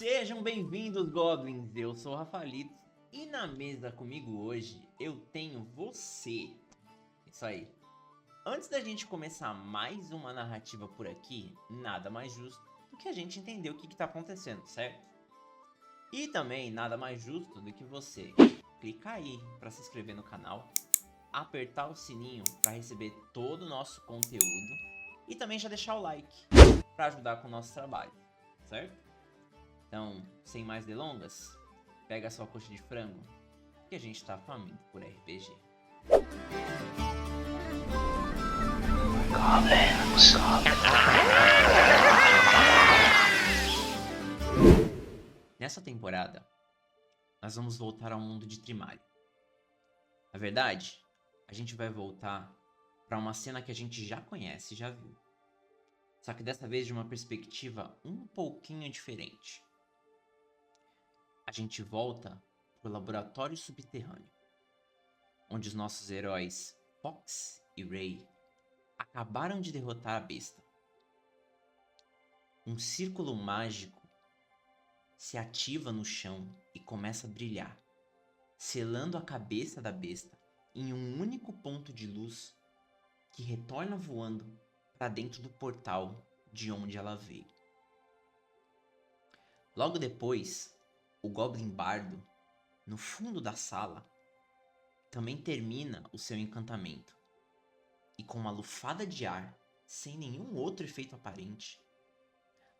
Sejam bem-vindos, Goblins! Eu sou o Rafalitos e na mesa comigo hoje eu tenho você. Isso aí. Antes da gente começar mais uma narrativa por aqui, nada mais justo do que a gente entender o que está acontecendo, certo? E também nada mais justo do que você clicar aí para se inscrever no canal, apertar o sininho para receber todo o nosso conteúdo e também já deixar o like para ajudar com o nosso trabalho, certo? Então, sem mais delongas, pega sua coxa de frango, que a gente tá faminto por RPG. Nessa temporada, nós vamos voltar ao mundo de Trimário. Na verdade, a gente vai voltar para uma cena que a gente já conhece e já viu. Só que dessa vez de uma perspectiva um pouquinho diferente. A gente volta pro laboratório subterrâneo, onde os nossos heróis Fox e Ray acabaram de derrotar a besta. Um círculo mágico se ativa no chão e começa a brilhar, selando a cabeça da besta em um único ponto de luz que retorna voando para dentro do portal de onde ela veio. Logo depois, o Goblin Bardo, no fundo da sala, também termina o seu encantamento. E com uma lufada de ar, sem nenhum outro efeito aparente,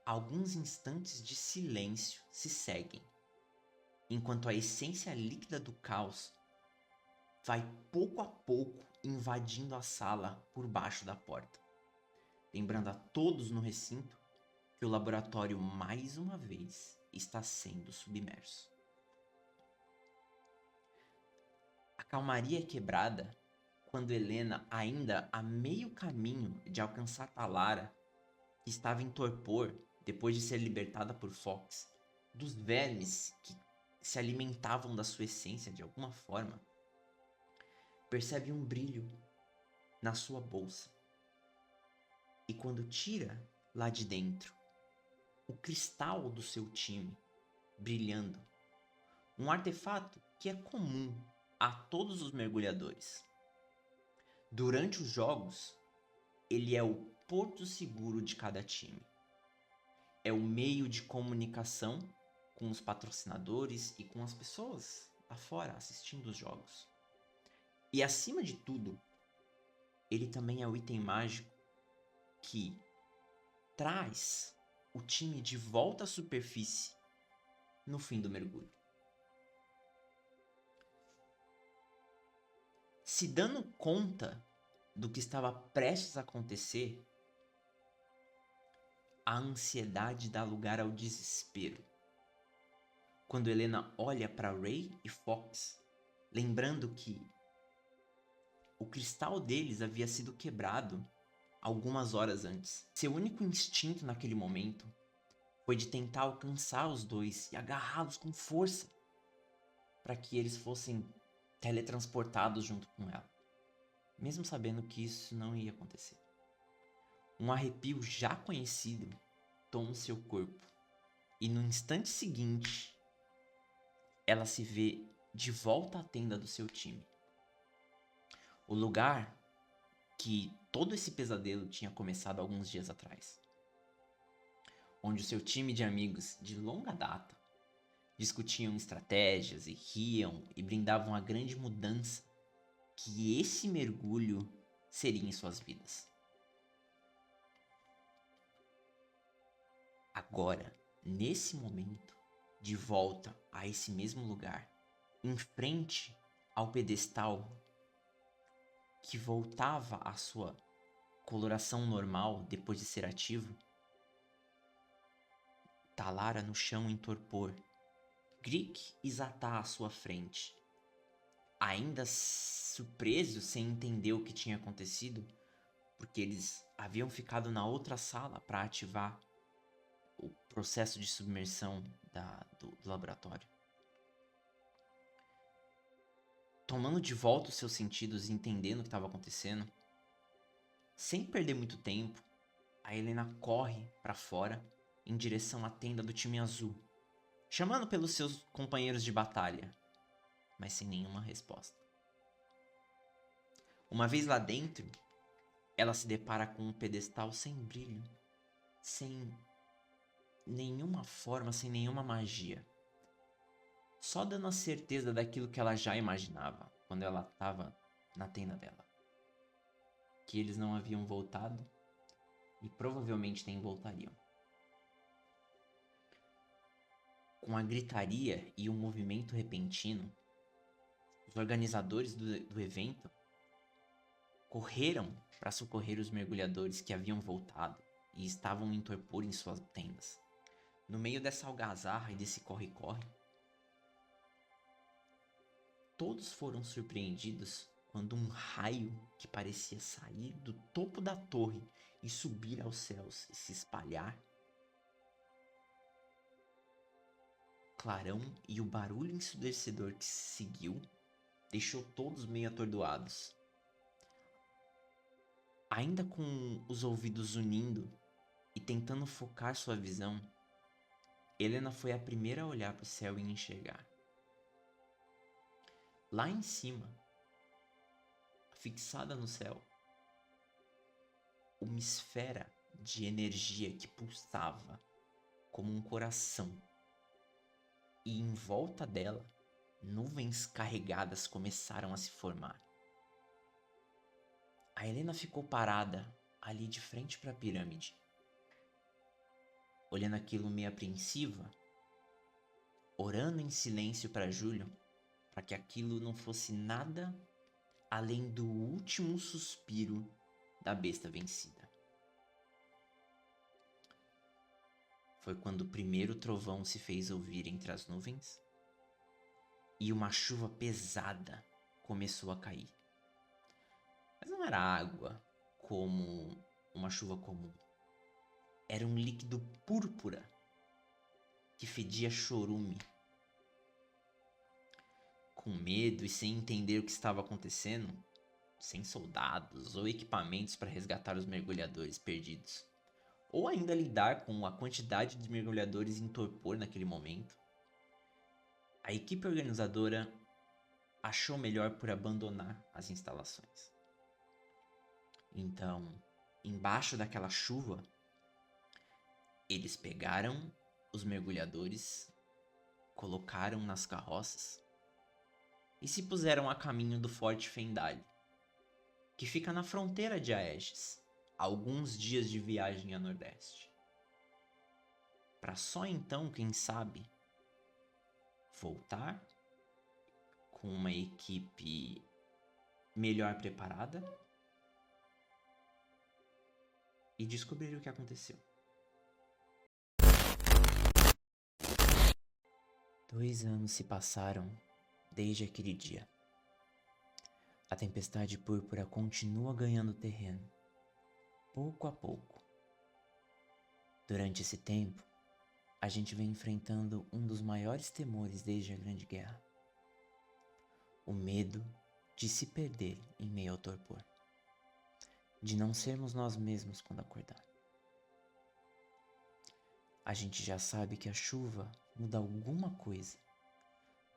alguns instantes de silêncio se seguem, enquanto a essência líquida do caos vai pouco a pouco invadindo a sala por baixo da porta, lembrando a todos no recinto que o laboratório mais uma vez está sendo submerso. A calmaria é quebrada quando Helena, ainda a meio caminho de alcançar Talara, que estava em torpor depois de ser libertada por Fox, dos vermes que se alimentavam da sua essência de alguma forma, percebe um brilho na sua bolsa. E quando tira lá de dentro o cristal do seu time brilhando, um artefato que é comum a todos os mergulhadores. Durante os jogos, ele é o porto seguro de cada time. É o meio de comunicação com os patrocinadores e com as pessoas lá fora assistindo os jogos. E acima de tudo, ele também é o item mágico que traz o time de volta à superfície no fim do mergulho. Se dando conta do que estava prestes a acontecer, a ansiedade dá lugar ao desespero. Quando Helena olha para Ray e Fox, lembrando que o cristal deles havia sido quebrado algumas horas antes. Seu único instinto naquele momento foi de tentar alcançar os dois e agarrá-los com força para que eles fossem teletransportados junto com ela, mesmo sabendo que isso não ia acontecer. Um arrepio já conhecido toma seu corpo e no instante seguinte ela se vê de volta à tenda do seu time. O lugar que todo esse pesadelo tinha começado alguns dias atrás. Onde o seu time de amigos de longa data discutiam estratégias e riam e brindavam a grande mudança que esse mergulho seria em suas vidas. Agora, nesse momento, de volta a esse mesmo lugar, em frente ao pedestal que voltava à sua coloração normal depois de ser ativo, Talara no chão em torpor, Grick e Zatá à sua frente, ainda surpresos sem entender o que tinha acontecido, porque eles haviam ficado na outra sala para ativar o processo de submersão do laboratório. Tomando de volta os seus sentidos e entendendo o que estava acontecendo, sem perder muito tempo, a Helena corre para fora em direção à tenda do time azul, chamando pelos seus companheiros de batalha, mas sem nenhuma resposta. Uma vez lá dentro, ela se depara com um pedestal sem brilho, sem nenhuma forma, sem nenhuma magia. Só dando a certeza daquilo que ela já imaginava quando ela estava na tenda dela. Que eles não haviam voltado e provavelmente nem voltariam. Com a gritaria e um movimento repentino, os organizadores do evento correram para socorrer os mergulhadores que haviam voltado e estavam em torpor em suas tendas. No meio dessa algazarra e desse corre-corre, todos foram surpreendidos quando um raio que parecia sair do topo da torre e subir aos céus e se espalhar, clarão e o barulho ensurdecedor que se seguiu deixou todos meio atordoados. Ainda com os ouvidos unindo e tentando focar sua visão, Helena foi a primeira a olhar para o céu e enxergar. Lá em cima, fixada no céu, uma esfera de energia que pulsava como um coração. E em volta dela, nuvens carregadas começaram a se formar. A Helena ficou parada ali de frente para a pirâmide, olhando aquilo meio apreensiva, orando em silêncio para Júlio, para que aquilo não fosse nada além do último suspiro da besta vencida. Foi quando o primeiro trovão se fez ouvir entre as nuvens e uma chuva pesada começou a cair. Mas não era água como uma chuva comum. Era um líquido púrpura que fedia chorume. Com medo e sem entender o que estava acontecendo, sem soldados ou equipamentos para resgatar os mergulhadores perdidos, ou ainda lidar com a quantidade de mergulhadores em torpor naquele momento, a equipe organizadora achou melhor por abandonar as instalações. Então, embaixo daquela chuva, eles pegaram os mergulhadores, colocaram nas carroças e se puseram a caminho do Forte Fendalho, que fica na fronteira de Aestes, a alguns dias de viagem a Nordeste. Para só então, quem sabe, voltar com uma equipe melhor preparada e descobrir o que aconteceu. 2 anos se passaram desde aquele dia. A tempestade púrpura continua ganhando terreno, pouco a pouco. Durante esse tempo, a gente vem enfrentando um dos maiores temores desde a Grande Guerra. O medo de se perder em meio ao torpor. De não sermos nós mesmos quando acordar. A gente já sabe que a chuva muda alguma coisa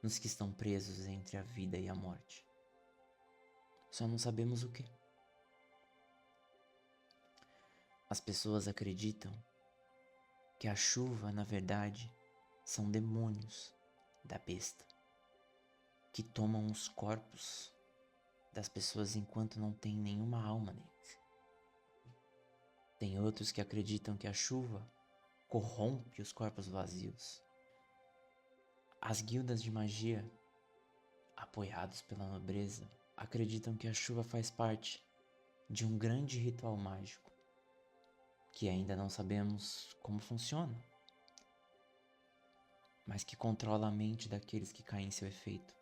nos que estão presos entre a vida e a morte. Só não sabemos o que. As pessoas acreditam que a chuva, na verdade, são demônios da besta que tomam os corpos das pessoas enquanto não tem nenhuma alma neles. Tem outros que acreditam que a chuva corrompe os corpos vazios. As guildas de magia, apoiados pela nobreza, acreditam que a chuva faz parte de um grande ritual mágico, que ainda não sabemos como funciona, mas que controla a mente daqueles que caem em seu efeito.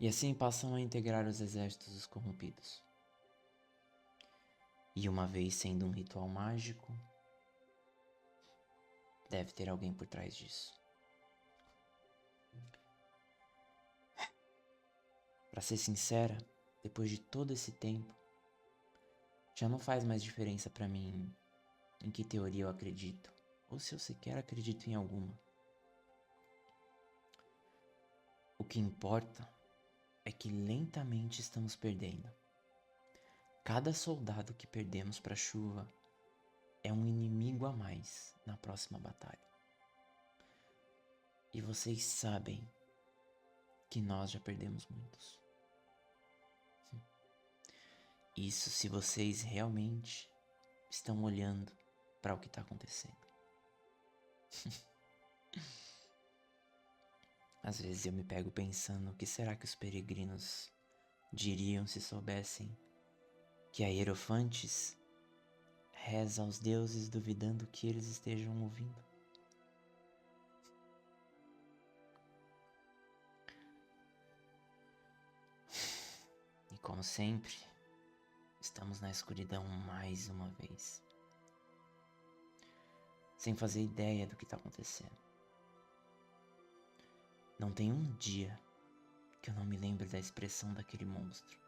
E assim passam a integrar os exércitos dos corrompidos. E uma vez sendo um ritual mágico, deve ter alguém por trás disso. Para ser sincera, depois de todo esse tempo, já não faz mais diferença para mim em que teoria eu acredito, ou se eu sequer acredito em alguma. O que importa é que lentamente estamos perdendo. Cada soldado que perdemos para a chuva é um inimigo a mais na próxima batalha. E vocês sabem que nós já perdemos muitos. Isso se vocês realmente estão olhando para o que está acontecendo. Às vezes eu me pego pensando o que será que os peregrinos diriam se soubessem que a Hierofantes reza aos deuses duvidando que eles estejam ouvindo. E como sempre, estamos na escuridão mais uma vez, sem fazer ideia do que está acontecendo. Não tem um dia que eu não me lembre da expressão daquele monstro.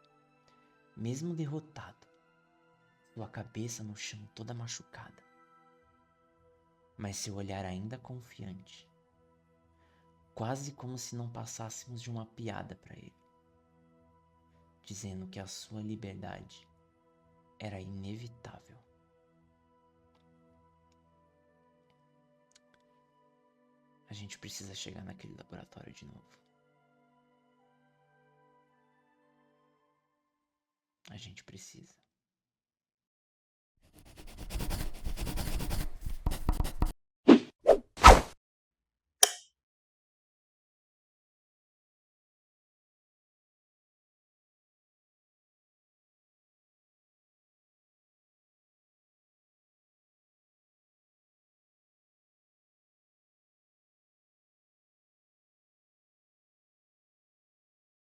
Mesmo derrotado, sua cabeça no chão toda machucada, mas seu olhar ainda confiante, quase como se não passássemos de uma piada para ele, dizendo que a sua liberdade era inevitável. A gente precisa chegar naquele laboratório de novo. A gente precisa.